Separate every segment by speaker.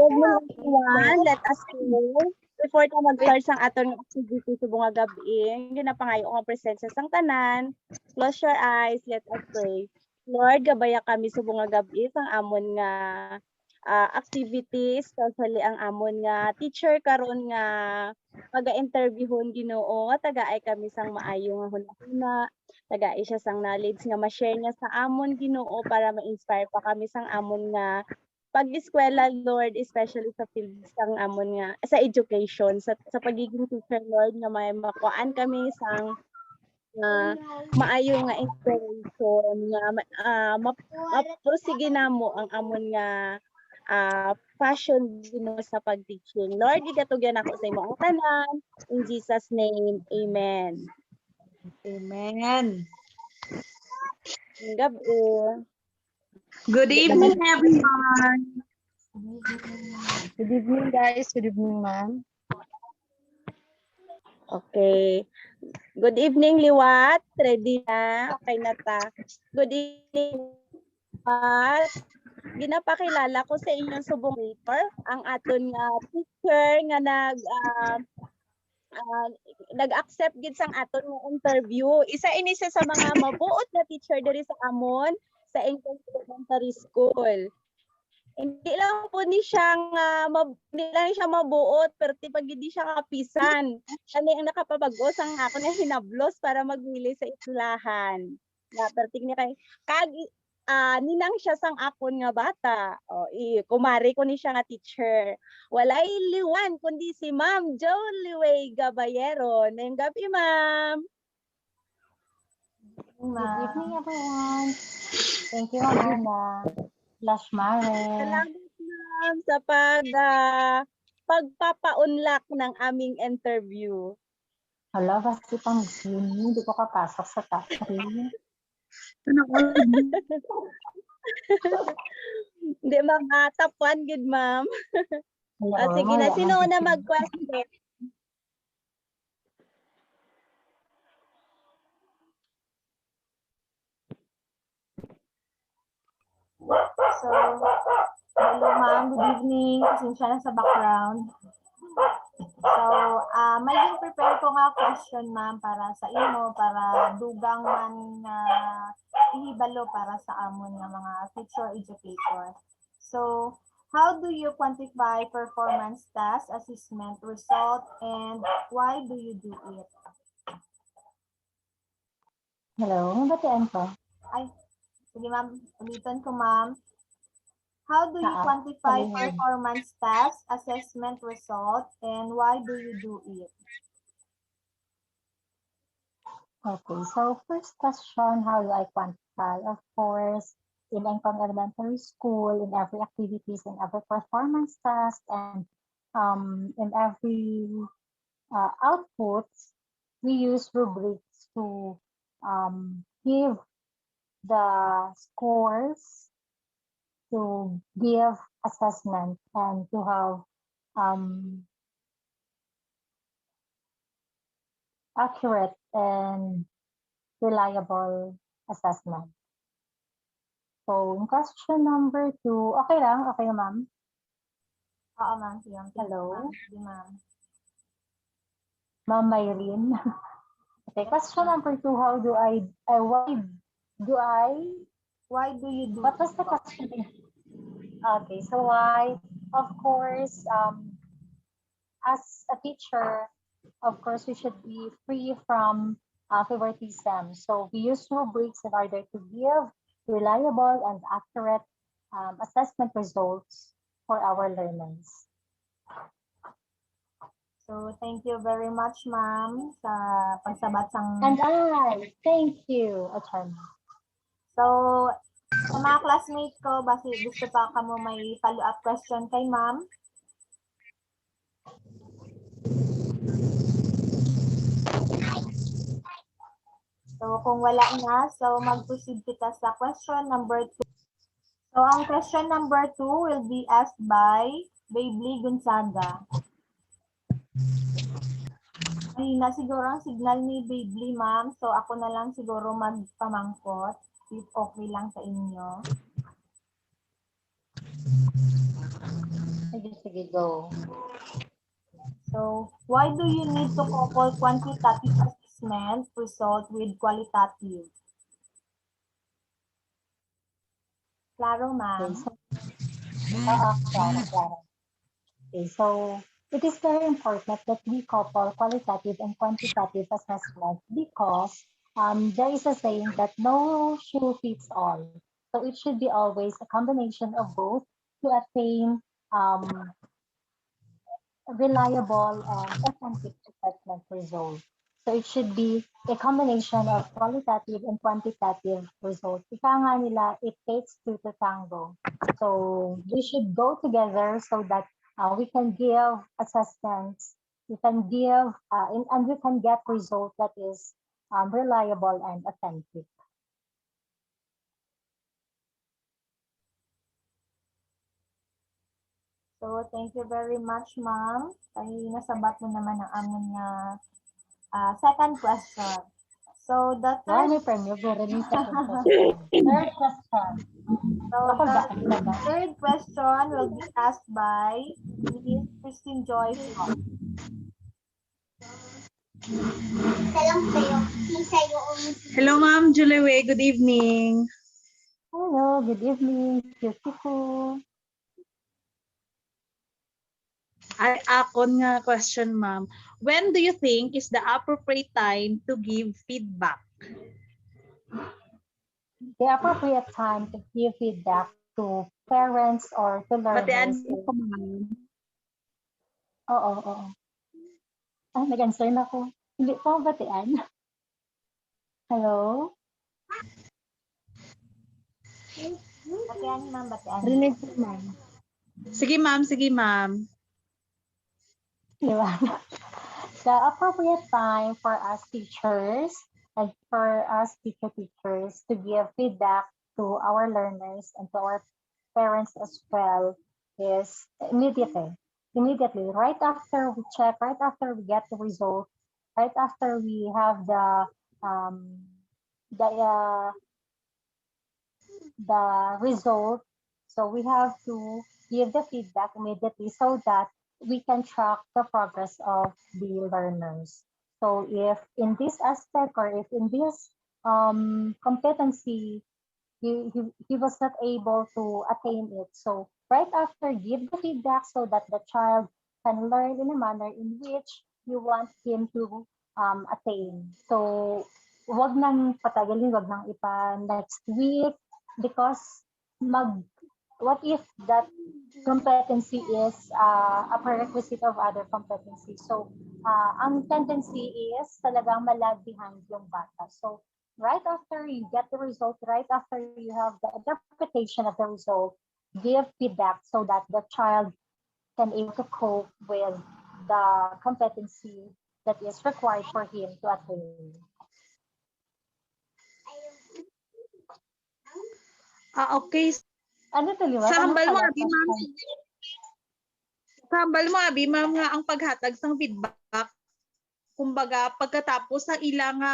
Speaker 1: evening everyone. Let us pray. Before ta mag-start sang aton activity sa bunga gabi, ginapangayo ang presensya sang tanan. Close your eyes, let us pray. Lord, gabaya kami sa bunga gabi sang amon nga activities, especially ang amon nga teacher karon nga paga-interviewon Ginoo, taga-ay kami sang maayo nga hunahuna, taga-ay siya sang knowledge nga ma-share niya sa amon Ginoo para ma-inspire pa kami sang amon nga pag-eskwela, Lord, especially sa field sang amon nga sa education, sa pagiging teacher, Lord, nga may makuhaan kami sang maayo nga inspiration nga maprosige namo ang amon nga passion Ginoo sa pag-teaching. Lord, igatugyan ako sa imong tanan. In Jesus' name, Amen.
Speaker 2: Amen.
Speaker 1: Gabi.
Speaker 2: Good evening, everyone.
Speaker 3: Good evening, guys. Good evening, ma'am.
Speaker 1: Okay. Good evening, Liwat. Ready na? Okay na ta. Good evening, Liwat. Ginapakilala ko sa inyong subong later ang aton nga teacher nga nag-accept gid sang aton nga interview. Isa ini siya sa mga mabuot na teacher diri sa amon sa English Elementary School. Hindi lang po ni siyang hindi lang siya mabuot pero pag hindi siya kapisan. Ano ang nakapabag-o sang ako na hinablos para magwili sa eskwelahan. Na perting ni kay ninang siya sang akon nga bata. O kumari ko ni siya nga teacher. Walay liwan kundi si Ma'am Jolie Gabayero. Ngayong gabi, Ma'am.
Speaker 3: Good evening, everyone. Thank you, Mama. Flash Mare.
Speaker 1: Salamat, Ma'am, sa pagpapaunlak ng aming interview.
Speaker 3: Hala, kasi pang June, hindi ko kapasok sa top 3.
Speaker 1: Hindi, Ma'am. Top 1, good, Ma'am. Sige na. Sino na mag-question?
Speaker 4: So, hello ma'am, good evening. Pasensya na sa background. So, may prepare ko nga question ma'am para sa imo, para dugang man ihibalo para sa amon nga mga future educator. So, how do you quantify performance test assessment result and why do you do it?
Speaker 3: Hello, mabatian ko.
Speaker 4: Ay, sige ma'am, ulitin ko ma'am. How do you quantify performance test, assessment result, and why do you do it?
Speaker 3: Okay, so first question, how do I quantify? Of course, in Engkong Elementary School, in every activities, in every performance test, and in every outputs, we use rubrics to give the scores, to give assessment, and to have accurate and reliable assessment. So, in question number 2, okay lang? Okay, ma'am?
Speaker 4: Oo, ma'am.
Speaker 3: Hello?
Speaker 4: Ma'am.
Speaker 3: Ma'am Mylene. Okay, question number 2, why do you do what was the question? Okay, so why? Of course, as a teacher, of course, we should be free from favoritism. So we use rubrics in order to give reliable and accurate assessment results for our learners.
Speaker 4: So thank you very much, ma'am, sa pagsabat sang...
Speaker 3: And thank you, Attorney.
Speaker 4: So, sa mga classmates ko, basi gusto pa kamo may follow-up question kay ma'am? So, kung wala na, so mag-proceed kita sa question number 2. So, ang question number 2 will be asked by Baby Gonzaga. Mahina siguro ang signal ni Baby, ma'am. So, ako na lang siguro magpamangkot. If okay lang sa inyo.
Speaker 3: Sige, go.
Speaker 4: So, why do you need to couple quantitative assessment result with qualitative? Klaro,
Speaker 3: Okay,
Speaker 4: ma'am.
Speaker 3: so, Clara. Okay, so it is very important that we couple qualitative and quantitative assessment because there is a saying that no shoe fits all. So it should be always a combination of both to attain um, reliable and authentic assessment results. So it should be a combination of qualitative and quantitative results. Ika nga nila, it takes two to tango. So we should go together so that we can give assessments, we can give, and we can get result that is reliable and authentic.
Speaker 4: So, thank you very much, ma'am. Kay nasabat mo naman ang amon nga second question. So, the
Speaker 3: Why
Speaker 4: third,
Speaker 3: may premyo? Guro ni second question. Third question.
Speaker 4: so
Speaker 3: Ako
Speaker 4: the
Speaker 3: ba? Ano ba?
Speaker 4: third question will be asked by Ms. Christine Joy Flores.
Speaker 2: Hello, Ma'am Julie. Good evening.
Speaker 3: Hello, good evening. Cutie.
Speaker 2: Ay, akon nga question, ma'am. When do you think is the appropriate time to give feedback?
Speaker 3: The appropriate time to give feedback to parents or to
Speaker 2: Batean
Speaker 3: learners
Speaker 2: mo
Speaker 3: is,
Speaker 2: ko, ma'am.
Speaker 3: oo. Ah, nag-answer na ko. Hindi pa ako batian. Hello?
Speaker 4: Batian, ma'am, batian.
Speaker 3: Rinig po, ma'am.
Speaker 2: Sige, ma'am. Sige, ma'am.
Speaker 3: Di ba? The appropriate time for us teachers and for us teachers to give feedback to our learners and to our parents as well is immediately. Immediately, right after we check, right after we get the result, right after we have um, the the result. So we have to give the feedback immediately so that we can track the progress of the learners. So if in this aspect or if in this competency he was not able to attain it. So right after, give the feedback so that the child can learn in a manner in which you want him to attain. So wag nang patagalin, wag nang ipa next week because what if that competency is a prerequisite of other competency. So ang tendency is talagang malag behind yung bata. So right after you get the result, right after you have the interpretation of the result, give feedback so that the child can able to cope with the competency that is required for him to attain.
Speaker 2: Okay.
Speaker 3: Ano to, liwat?
Speaker 2: Sa
Speaker 3: Anong
Speaker 2: hambal mo,
Speaker 3: pala?
Speaker 2: abi, ma'am. Sa hambal mo, abi, ma'am, nga ang paghatag ng feedback. Kumbaga, pagkatapos ng ilang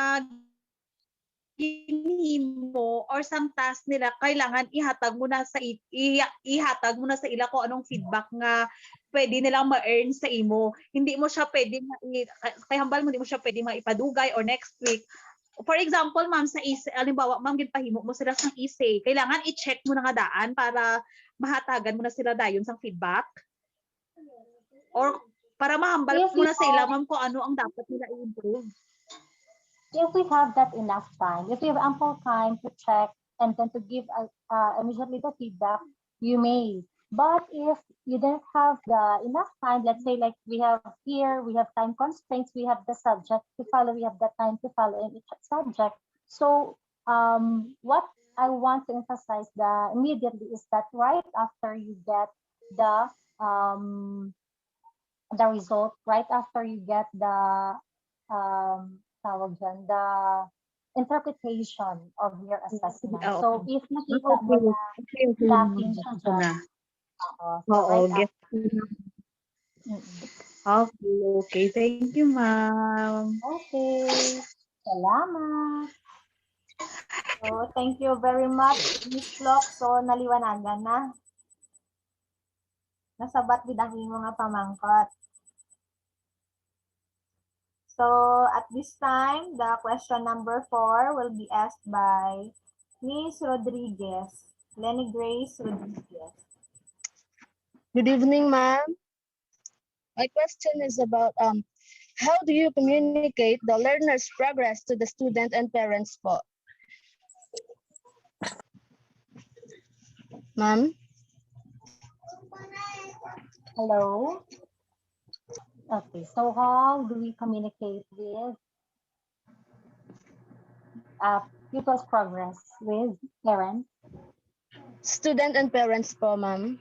Speaker 2: ginhimo or some task nila, kailangan ihatag mo na sa ila kung anong feedback nga pwede nilang ma-earn sa imo. Hindi mo siya pwede kay hambal mo, hindi mo siya pwede maipadugay or next week. For example, ma'am, sa essay, alimbawa, ma'am, ginpahimo mo sila sa essay, kailangan i-check mo na nga daan para mahatagan mo na sila dayon sa feedback. Or para mahambal mo na sa ila, ma'am, kung ano ang dapat nila i-improve.
Speaker 3: If we have that enough time, if we have ample time to check and then to give immediately the feedback, you may. But if you don't have the enough time, let's say like we have here, we have time constraints, we have the subject to follow, we have the time to follow in each subject. So what I want to emphasize immediately is that right after you get the result, right after you get the the interpretation of your assessment.
Speaker 2: Okay.
Speaker 3: So if nakita mo na lacking siya dyan,
Speaker 2: Get. Okay. Thank you, ma'am.
Speaker 3: Okay. Salamat.
Speaker 4: So, thank you very much, Ms. Flock. So, naliwanagan na. nasabat gid ang imo nga pamangkot. So at this time, the question number 4 will be asked by Miss Rodriguez, Lenny Grace Rodriguez.
Speaker 5: Good evening, ma'am. My question is about how do you communicate the learner's progress to the student and parents po? Ma'am?
Speaker 3: Hello? Okay, so how do we communicate with pupils' progress with parents?
Speaker 5: Student and parents po, ma'am.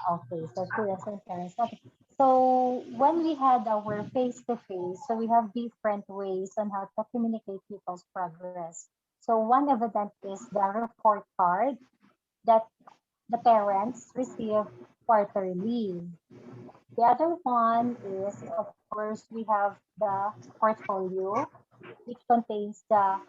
Speaker 3: Okay, so students and parents. Okay. So when we had our face-to-face, so we have different ways on how to communicate people's progress. So one evident is the report card that the parents receive quarterly. The other one is, of course, we have the portfolio, which contains the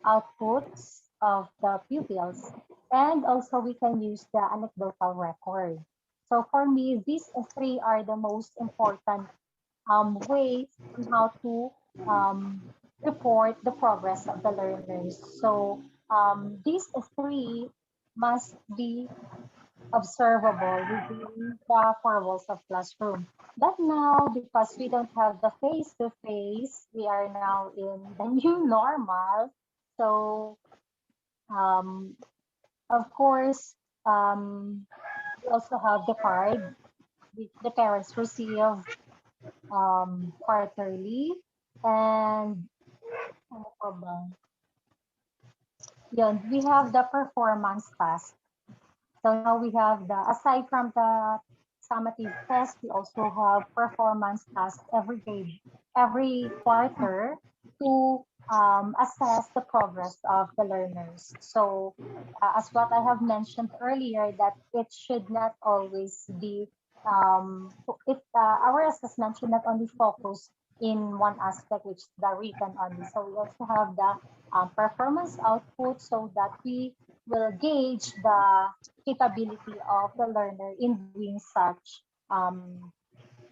Speaker 3: outputs of the pupils. And also we can use the anecdotal record. So for me, these three are the most important ways on how to report the progress of the learners. So these three must be observable within the four walls of classroom. But now, because we don't have the face-to-face, we are now in the new normal. So, of course, we also have the card which the parents receive quarterly. And ano pa ba? Yun, we have the performance task. So now we have aside from the summative test, we also have performance tasks every day, every quarter to assess the progress of the learners. So as what I have mentioned earlier, that it should not always be, our assessment should not only focus in one aspect, which is the written only. So we also have the performance output so that we will gauge the capability of the learner in doing such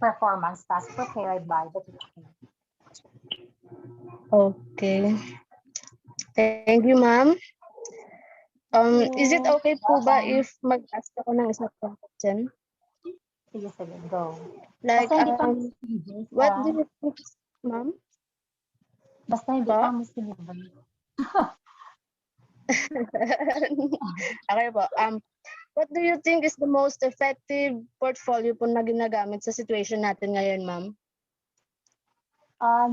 Speaker 3: performance tasks prepared by the teacher.
Speaker 5: Okay. Thank you, ma'am. Is it okay po ba if mag-ask ako ng isang question?
Speaker 3: Sige, sige, go.
Speaker 5: Like,
Speaker 3: Basta hindi pa Miss Universe,
Speaker 5: what do you think, ma'am?
Speaker 3: Basta hindi
Speaker 5: Po?
Speaker 3: pa Miss Universe.
Speaker 5: Okay po. What do you think is the most effective portfolio po na ginagamit sa situation natin ngayon, ma'am?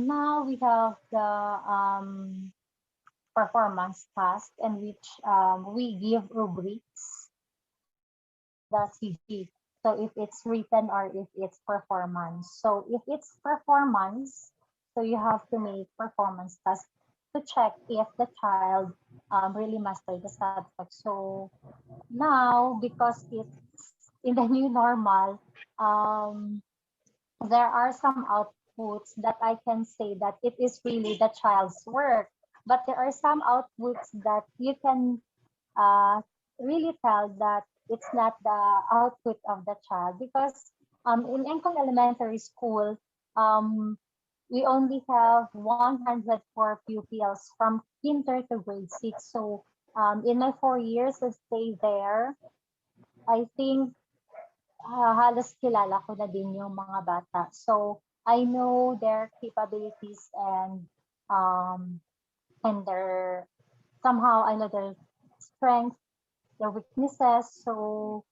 Speaker 3: Now we have the performance task in which we give rubrics, the CG. So if it's written or if it's performance. So if it's performance, so you have to make performance task to check if the child really mastered the subject. So now, because it's in the new normal, there are some outputs that I can say that it is really the child's work, but there are some outputs that you can really tell that it's not the output of the child, because in Engkong Elementary School, we only have 104 pupils from kinder to grade 6. So in my 4 years of stay there, I think halos kilala ko na din yung mga bata. So I know their capabilities and their, somehow I know their strengths, their weaknesses. So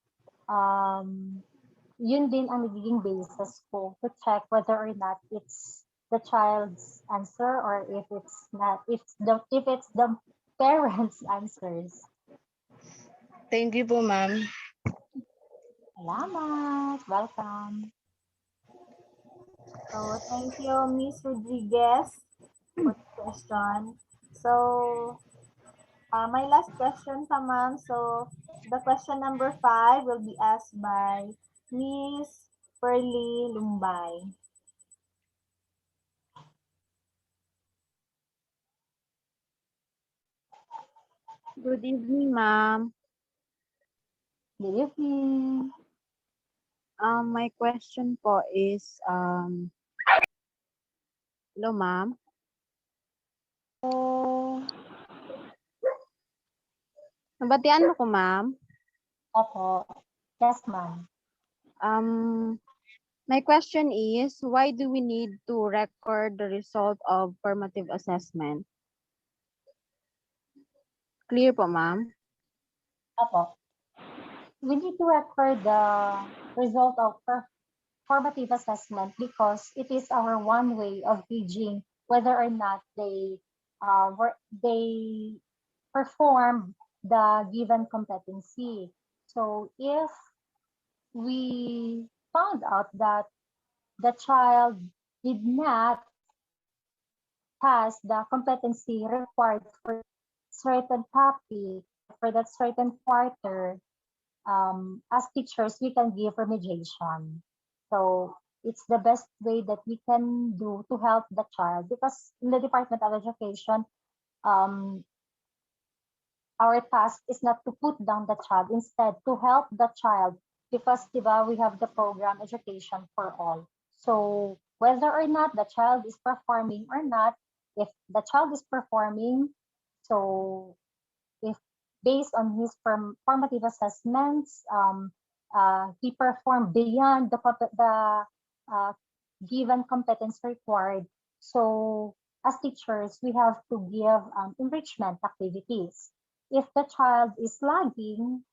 Speaker 3: yun din ang nagiging basis ko to check whether or not it's the child's answer or if it's not, if it's the parents' answers.
Speaker 5: Thank you po, ma'am.
Speaker 3: Salamat. Welcome.
Speaker 4: So thank you, Miss Rodriguez, for the question. So my last question, ma'am. So the question number 5 will be asked by Miss Pearly Lumbay.
Speaker 1: Good evening, ma'am.
Speaker 3: Good evening.
Speaker 6: My question po is, hello ma'am. So, nabatian mo ko ma'am.
Speaker 3: Opo. Yes, ma'am.
Speaker 6: My question is, why do we need to record the result of formative assessment? Clear po ma'am?
Speaker 3: Opo. We need to record the result of formative assessment because it is our one way of gauging whether or not they perform the given competency. So if we found out that the child did not pass the competency required for certain topic, for that certain quarter, as teachers, we can give remediation. So it's the best way that we can do to help the child because in the Department of Education, our task is not to put down the child, instead to help the child because diba, we have the program Education for All. So whether or not the child is performing or not, if the child is performing, so if based on his formative assessments, he performed beyond the given competence required. So as teachers, we have to give enrichment activities. If the child is lagging,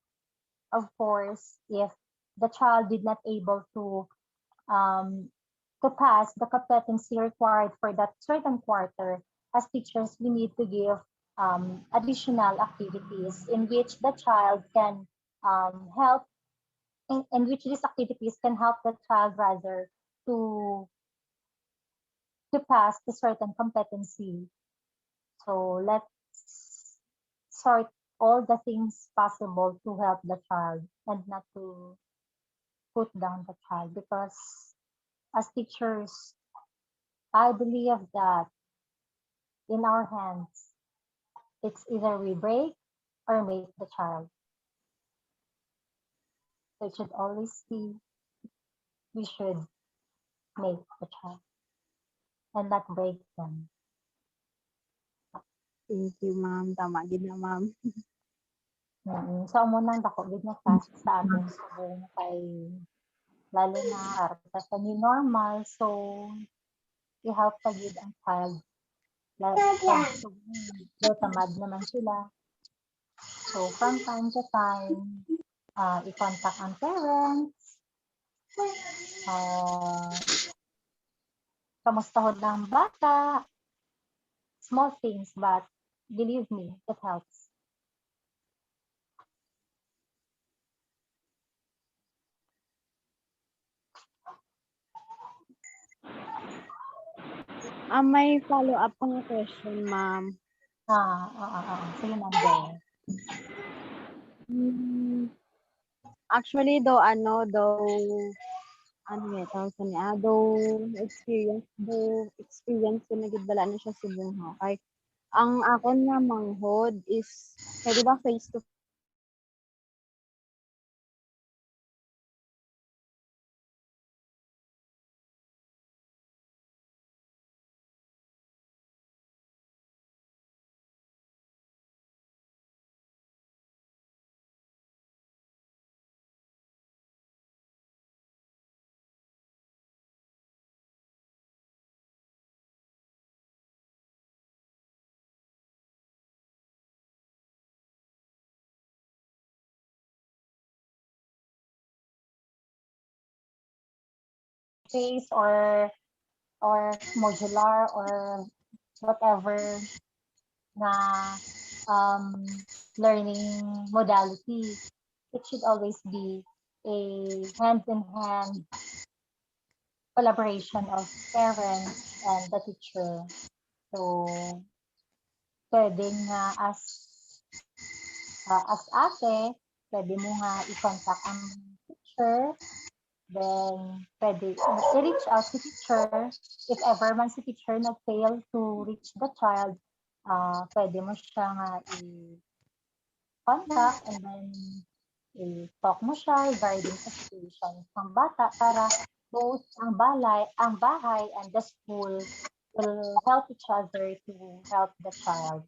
Speaker 3: of course, if the child did not able to pass the competency required for that certain quarter, as teachers, we need to give additional activities in which the child can help, in which these activities can help the child rather to pass the certain competency. So let's sort all the things possible to help the child and not to put down the child because as teachers, I believe that in our hands, it's either we break or make the child. So it should always be, we should make the child and not break them.
Speaker 6: Thank you ma'am. Tama gid na ma'am.
Speaker 3: So amo nang dako gid na task sa atin subong kay lalo na arta sa new normal, so i-help pa gid ang child. So tamad naman sila. So from time to time, i-contact ang parents, kamustahon ng bata, small things, but believe me, it helps.
Speaker 6: May follow-up pang question ma'am.
Speaker 3: Sige ma'am, go.
Speaker 6: Actually, though experience ko na gid bala na siya subong ha. Kay ang akon nga manghod is kay di ba face to
Speaker 3: Face or modular or whatever na learning modality, it should always be a hand-in-hand collaboration of parents and the teacher. So, pwedeng as ate, pwede mo nga i-contact ang teacher. Then, pwede i-reach out si teacher. If ever man si teacher nag-fail to reach the child, pwede mo siya nga i-contact and then i-talk mo siya regarding sa situation ng bata para both ang bahay and the school will help each other to help the child.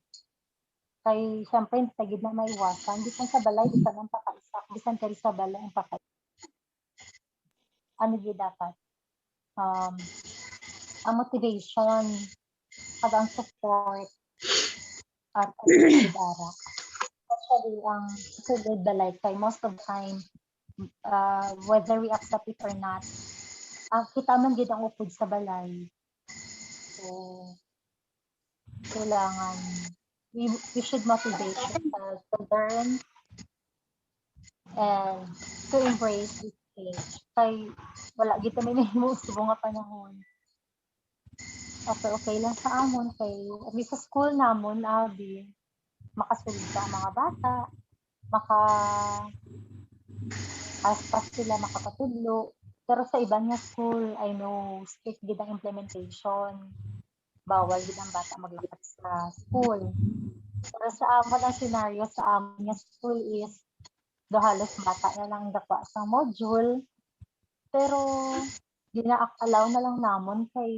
Speaker 3: Kay syempre hindi tagid na maiwasan bisan sa balay bisan ang pakaisak bisan kay sa balay ang ano gyud dapat ang motivation at ang support at ang especially ang sulod balay kay most of the time whether we accept it or not kita man gid ang upod sa balay. So kailangan we should motivate ourselves to learn and to embrace this change. Kay wala gid kami nahimo subong nga panahon. Okay lang sa amon kay at least sa school namon abi makasulod ang mga bata, aspas sila makapatudlo. Pero sa ibang nga school, I know strict gid ang implementation. Bawal gid ang bata maglakat sa school. Pero sa amon ang scenario sa amon nga school is halos bata na lang dapa sa module. Pero gina-allow na lang namon kay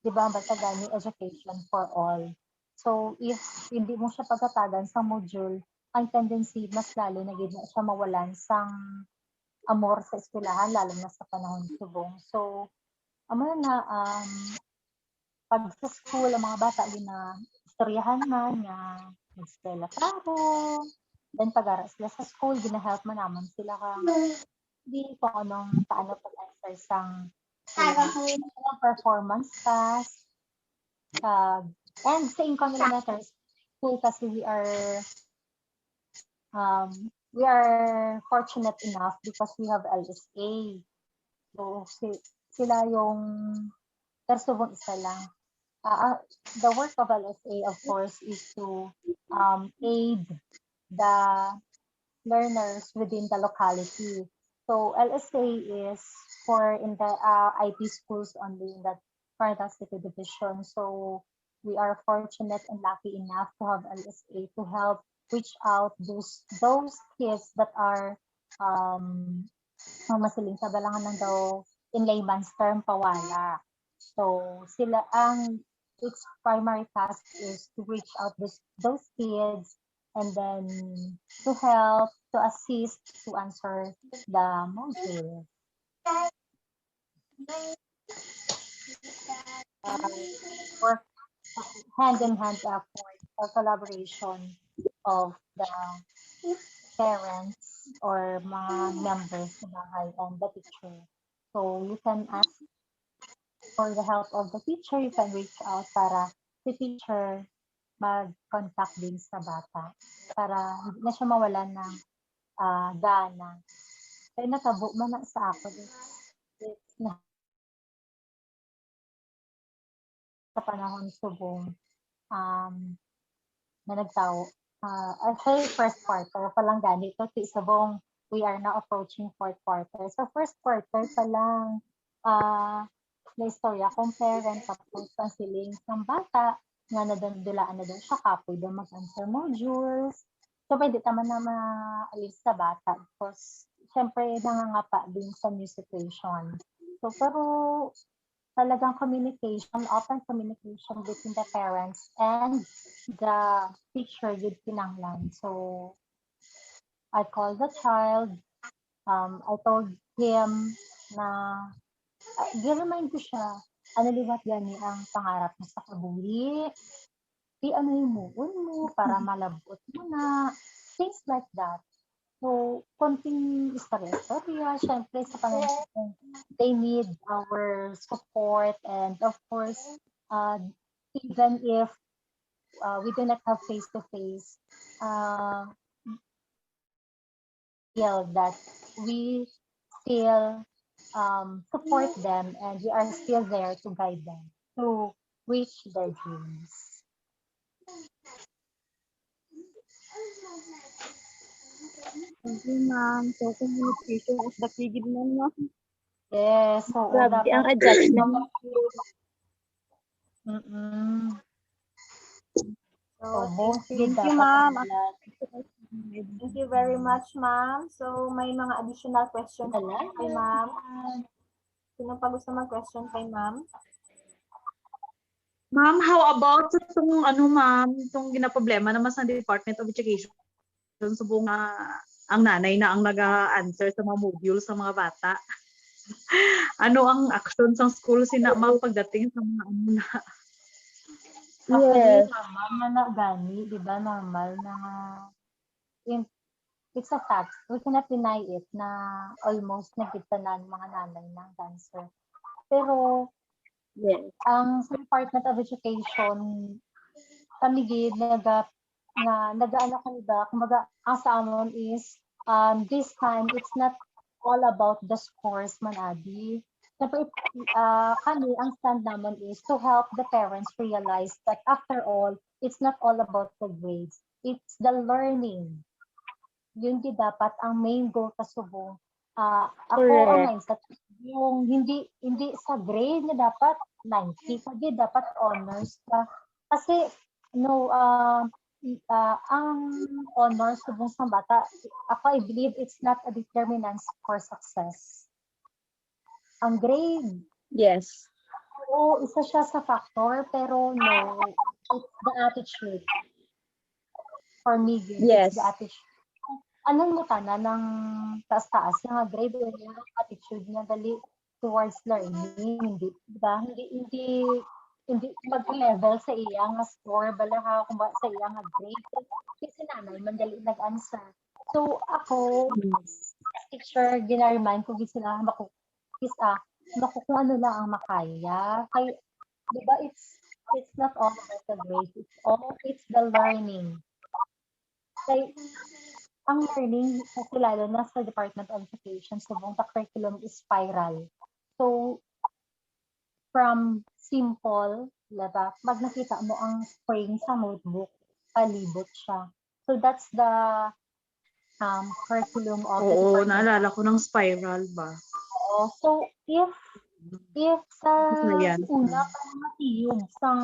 Speaker 3: di ba basta gani education for all. So if hindi mo siya pagkatagan sa module, ang tendency mas lalo na gid na siya mawalan sang amor sa eskwelahan lalo na sa panahon subong. So amo na pag sa school ang mga bata gina istoryahan man nga mag-eskwela klaro. Then pag-aral sila sa school, gina-help man naman sila di kung anong paano pag-answer sang performance task. And sa income elementary school kasi we are fortunate enough because we have LSA. So sila yung tersubong isa lang. The work of LSA of course is to aid the learners within the locality. So LSA is for in the IP schools only in the Coronadal City Division. So we are fortunate and lucky enough to have LSA to help reach out those kids that are masiling sa balangan ng daw in layman's term pawala. So sila its primary task is to reach out those kids and then to help, to assist, to answer the module. Work hand-in-hand effort or collaboration of the parents or mga members ng bahay and the teacher. So you can ask for the help of the teacher, you can reach out para si teacher mag-contact din sa bata para hindi na siya mawalan ng gana. Kaya natabo man na sa ako sa panahon subong na nagtao. Actually, first quarter pa lang ganito. Subong, we are now approaching fourth quarter. So, first quarter pa lang na istorya kung parent tapos ang siling ng bata nga nadundulaan na doon siya kapoy doon mag-answer modules. So, pwede naman na maalis sa bata because syempre nangangapa din sa new situation. So, pero talagang communication, open communication between the parents and the teacher yun kinanglan. So, I called the child. I told him na, remind ko siya, ano liwat gani ang pangarap mo sa kabuli, ano yung muon mo para malabot mo na, things like that. So, konting istorya, syempre sa panahon they need our support and of course, even if we do not have face-to-face, feel that we still support them and we are still there to guide them to reach their dreams.
Speaker 6: Thank you, ma'am. So, communication is the key, ma'am.
Speaker 3: Yes. So,
Speaker 1: Grabe ang adjustment.
Speaker 3: So,
Speaker 6: Thank you, ma'am.
Speaker 4: Thank you very much, ma'am. So, may mga additional questions kay ma'am. Sino pa gusto mag-question kay ma'am?
Speaker 2: Ma'am, how about sa itong ma'am, itong ginaproblema naman sa Department of Education, subong ang nanay na ang nag-answer sa mga module sa mga bata. Ano ang action sa school ma'am pagdating sa mga na?
Speaker 3: Actually,
Speaker 1: Yes.
Speaker 3: normal na gani, di ba? Normal na it's a fact. We cannot deny it na almost nagkita na ng mga nanay ng cancer. Pero
Speaker 1: Yes.
Speaker 3: ang sa Department of Education, kami gid nagaano kami ba, kumbaga ang sa amon is this time it's not all about the scores man abi. Siyempre, kami, ang stand naman is to help the parents realize that after all, it's not all about the grades. It's the learning. Yun di dapat ang main goal kasubong. Ako ang
Speaker 1: Correct.
Speaker 3: mindset, yung hindi sa grade na dapat 90, kundi dapat honors ka. Kasi, ang honors subong sa bata, ako I believe it's not a determinant for success. Ang grade,
Speaker 1: Yes.
Speaker 3: oo, isa siya sa factor, pero no, it's the attitude. For me,
Speaker 1: Yes.
Speaker 3: it's the attitude. Anong mutana ng taas-taas nga grade o yung attitude niya dali towards learning, hindi, diba? Hindi mag-level sa iya nga score, bala kung ba sa iya nga grade. Kasi nanay, mandali nag-answer. So, ako, teacher, ginariman ko sila kung ano lang ang makaya. Kaya, di ba, it's not all about the grades. It's the learning. Kaya, ang learning, kasi lalo na sa Department of Education, subong the curriculum is spiral. So, from simple, diba, pag nakita mo ang spring sa notebook, palibot siya. So, that's the curriculum of the
Speaker 2: Oo,
Speaker 3: Department.
Speaker 2: naalala ko ng spiral ba?
Speaker 3: Oo. So, if sa
Speaker 2: Ayan.
Speaker 3: una pa matiyog sang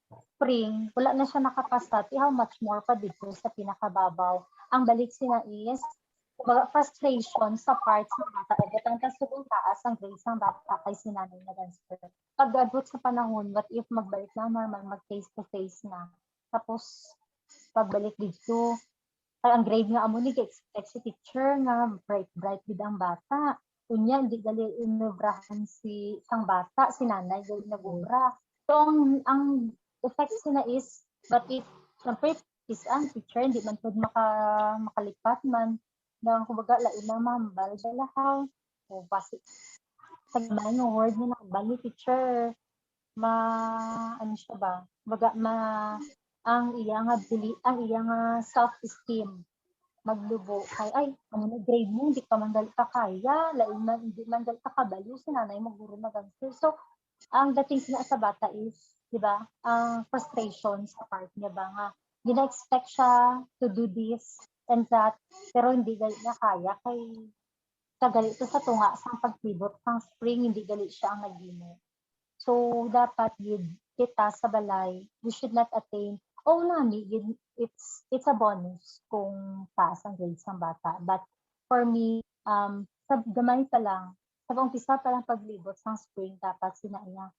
Speaker 3: spring, wala na siya nakapasa, how much more pa dito sa pinakababaw. Ang balik sina is, frustration sa parts ng bata. Gatang kasubong taas ang grades ng bata kay sinanay na dancer. Pag-abot sa panahon, what if magbalik na normal, mag-face-to-face na. Tapos, pagbalik dito, ang grade nga amo ni expect si teacher nga bright with ang bata. Unya, hindi gali inubrahan si isang bata, si nanay gali nagubra. So, ang effect sina is, but if, syempre, is ang teacher, hindi man po makalipat man, nang kumbaga, lain na mambal, balahaw, o basi, tagmay ng word niya na, bali teacher, ano siya ba, kumbaga, ang iyang self-esteem, maglubo, ay, ano na grade mo, hindi ka man dali ka kaya, lain man, hindi man dali ka kabalo, sinanay mo, guro na ganito. So, ang dating sila sa bata is, di ba, ang frustration sa part niya ba nga, gina-expect siya to do this and that, pero hindi gali na kaya, kay kagali ito sa tunga, sa pagpibot, ng spring, hindi gali siya ang nagino. So, dapat kita sa balay, we should not attain, nami, it's a bonus kung taas ang grades ng bata. But for me, sa gamay pa lang, sa umpisa pa lang paglibot ng spring, dapat sinaiya,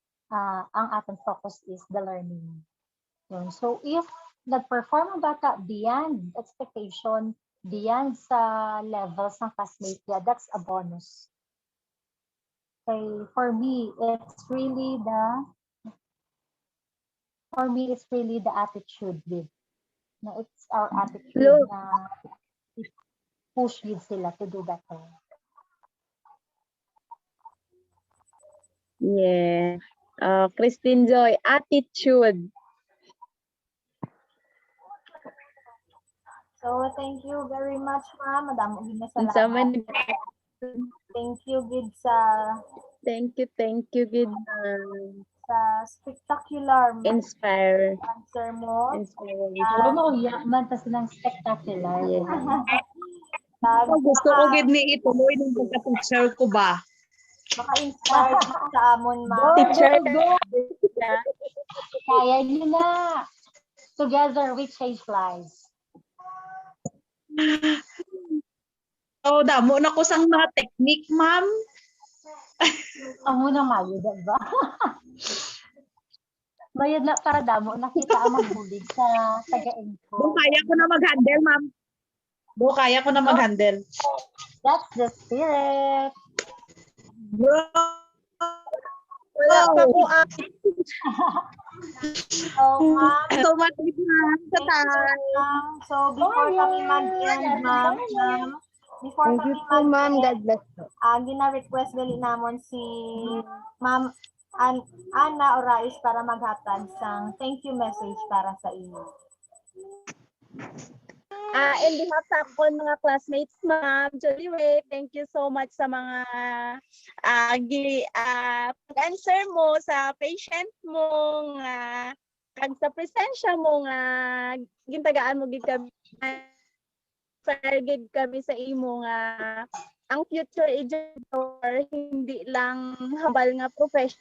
Speaker 3: ang ating focus is the learning. Yun. So, if nag-perform ang bata beyond expectation, beyond sa levels ng classmate niya, that's a bonus. Okay, for me, it's really the attitude with. No, it's our attitude na push with sila to do better.
Speaker 1: Yeah. Christine Joy, attitude.
Speaker 4: So, thank you very much, ma'am. Madamo gid na salamat.
Speaker 1: Unsa man
Speaker 4: Thank you, gid sa
Speaker 1: Thank you, good.
Speaker 3: sa spectacular
Speaker 1: Inspire.
Speaker 3: answer mo.
Speaker 1: Inspiration.
Speaker 3: Man tas ng spectacular.
Speaker 1: Yeah.
Speaker 2: Gusto ko gid ni ituloy ng pagka-teacher ko ba?
Speaker 3: Maka-inspire sa amon, ma'am.
Speaker 1: Teacher.
Speaker 3: Kaya nyo na. Together we change lives.
Speaker 2: So, damo na ko sang mga technique, ma'am.
Speaker 3: Amo na mayo, diba? Mayad na para damo nakita ang magbulig sa taga-info.
Speaker 2: Do kaya ko na mag-handle, ma'am. Do kaya ko na mag-handle.
Speaker 3: That's the spirit.
Speaker 2: Bro!
Speaker 1: Wala pa po
Speaker 3: Oh, ma'am.
Speaker 2: So much, ma'am, sa time.
Speaker 3: So, before kami mag-end, ma'am, before
Speaker 5: Thank you
Speaker 3: kami
Speaker 5: po, ma'am.
Speaker 3: mag-end,
Speaker 5: God bless po.
Speaker 3: gina-request gali namon si Ma'am Ana Orais para maghatag sang thank you message para sa inyo.
Speaker 1: in behalf sa ako mga classmates, Ma'am Jolie Ray, thank you so much sa mga pag-answer mo sa patient mo nga kag sa presensya mo nga gintagaan mo gid kami gid kami sa imo nga ang future educator hindi lang habal nga profession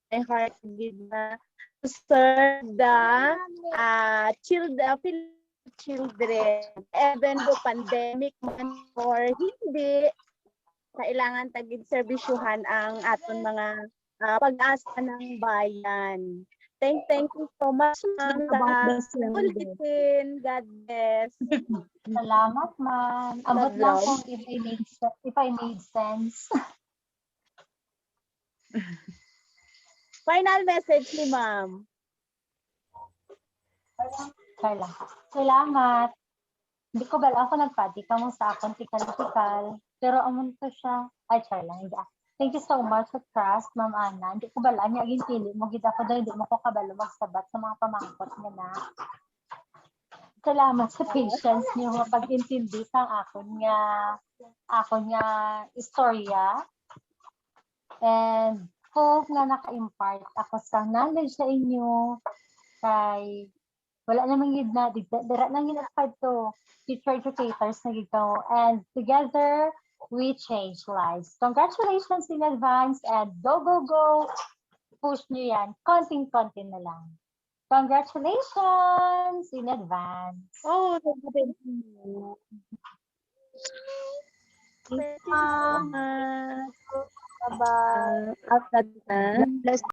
Speaker 1: my heart gid na to serve the children even though pandemic man or hindi kailangan tagid serbisyuhan ang aton mga pag-asa ng bayan. Thank you so much, ma'am, sa ulitin. God bless.
Speaker 3: Salamat, ma'am. Abot lang kung if I made sense.
Speaker 1: Final message ni ma'am.
Speaker 3: Carla. Salamat. Hindi ko bala ako nagpati ka mo sa akong tikal-tikal. Pero amon to siya. Ay, Carla. Hindi. Thank you so much sa trust, Ma'am Ana. Hindi ko bala niya aging pili mo. Gid ako dahil hindi mo ko kabalo magsabat sa mga pamangkot niya na. Salamat sa patience niyo nga pag-intindi sa akon nga istorya. And hope nga naka-impart ako sa knowledge sa inyo kay wala namang gid na dira nang ginapad to future educators na gid ko, and together we change lives. Congratulations in advance and go push niyo yan konting-konti na lang. Congratulations in advance.
Speaker 2: Oh, thank you.
Speaker 1: Thank you so much. Bye-bye. After that.